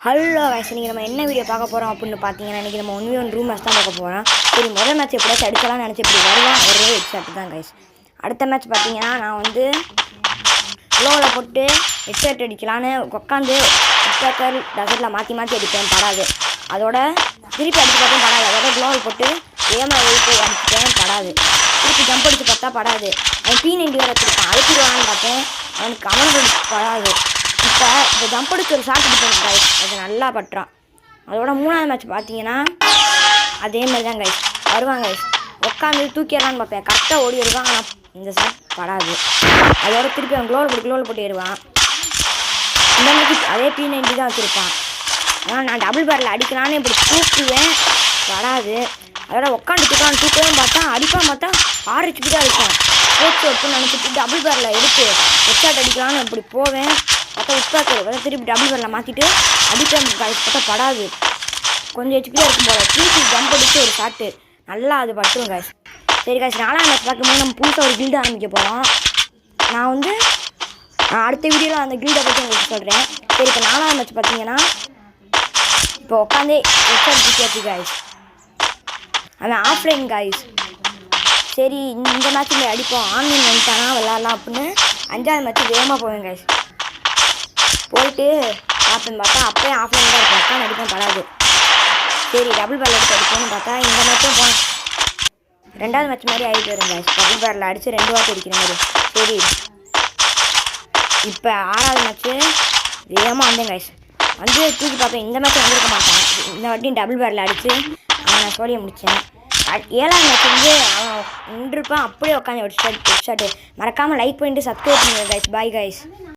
Hello guys, இன்றைக்கி நம்ம என்ன வீடியோ பார்க்க போகிறோம் அப்படின்னு பார்த்தீங்கன்னா, இன்றைக்கி நம்ம 1v1 ரூம் மேட்ச் தான் பார்க்க போகிறோம். சரி, முதல் மேட்ச் எப்படியாச்சும் அடிக்கலாம்னு நினச்சி இப்படி வருவான் ஒரே ஹெட்ஷாட் தான் கைஸ். அடுத்த மேட்ச் பார்த்தீங்கன்னா, நான் வந்து க்ளோவில் போட்டு ஹெட்ஷாட் அடிக்கலான்னு உட்காந்து ஸ்பீக்கர் டசர்ட்டில் மாற்றி மாற்றி அடிப்பேன், படாது. அதோட திருப்பி அடித்து பார்த்தேன், படாது. அதோட க்ளோவில் போட்டு ஏமா வெயிட்டு அடிச்சுட்டேன், படாது. திருப்பி ஜம்ப் அடித்து பார்த்தா படாது. அவன் P90 வேறு வச்சுருக்கான், அழுத்திடுவான்னு பார்த்தேன், அவனுக்கு கமெண்ட் படாது. இப்போ ஜம்ப் அடிச்சு ஒரு ஷாட் அடிப்பேன் கைஸ், அது நல்லா பட்டுறான். அதோட மூணாவது மேட்ச் பார்த்தீங்கன்னா அதே மாதிரி தான் கைஸ் வருவாங்க கைஸ். உட்காந்து தூக்கிடலான்னு பார்ப்பேன், கரெக்டாக ஓடி வருவான். ஆனால் இந்த ஷாட் படாது. அதோட திருப்பி அவன் க்ளோவில் போட்டு ஏறுவான். இந்த மாதிரி அதே P90 தான் வச்சுருப்பான். ஆனால் நான் டபுள் பேரில் அடிக்கலான்னு இப்படி தூக்குவேன், படாது. அதோட உட்காந்து தூக்கவே பார்த்தா அடிப்பான், பார்த்தா 6 HP தான் இருக்கும். போட்டு வைப்புன்னு நினச்சிட்டு டபுள் பேரில் எடுத்து ஹெட்ஷாட் அடிக்கலான்னு இப்படி போவேன், பார்த்தா உட்காந்து திருப்பி டபுள் பேரில் மாற்றிட்டு அடிப்பேன், பார்த்தா படாது. கொஞ்சம் ஹெச்பியாக இருக்கும் போல திருப்பி ஜம்ப் அடித்து ஒரு ஷாட்டு நல்லா அது பட்டுரும் காய்ஸ். சரி காய்ஸ், 4ஆம் மேட்ச் பார்க்கும்போது நம்ம புதுசாக ஒரு கில்டு ஆரம்பிக்க போகிறோம். நான் வந்து அடுத்த வீடியோவில் அந்த கில்டை பற்றி உங்களுக்கு சொல்கிறேன். சரி, இப்போ 4ஆம் மேட்ச் பார்த்தீங்கன்னா இப்போ உட்காந்து ஹெட்ஷாட் பிடிச்சாச்சு காய்ஸ். அவன் ஆஃப்லைன் காய்ஸ். சரி, இந்த மேட்ச் போய் அடிப்போம், ஆன்லைன் வந்துட்டானா விளாட்லாம் அப்படின்னு 5ஆவது மேட்ச்சு வேகமாக போவேன் கைஸ். போயிட்டு பார்ப்பேன், பார்த்தா அப்போயே ஆஃப்லைன் தான் இருக்கும், உட்காந்து அடிப்பேன், படாது. சரி, டபுள் பேரில் எடுத்து அடிப்போம்னு பார்த்தா இந்த மேட்ச்சும் போனேன். 2ஆவது மேட்ச் மாதிரி ஆகிட்டு வரும் கைஸ், டபுள் பேரில் அடித்து 2 வாட்டி அடிக்கிற மாதிரி. சரி, இப்போ 6ஆவது மேட்ச்சு வேகமாக வந்தேன் கைஸ். வந்து தூக்கி பார்ப்பேன், இந்த மேட்ச் வந்திருக்க மாட்டான். இந்த வாட்டியும் டபுள் பேரில் அடித்து அவனை சோழியை முடித்தேன். 7ஆவது மேட்ச் வந்து அவன் நின்றுருப்பான், அப்படியே உட்காந்து ஒரு ஷாட்டு. மறக்காமல் லைக் பண்ணிட்டு சப்ஸ்கிரைப் பண்ணுங்க கைஸ். Bye guys.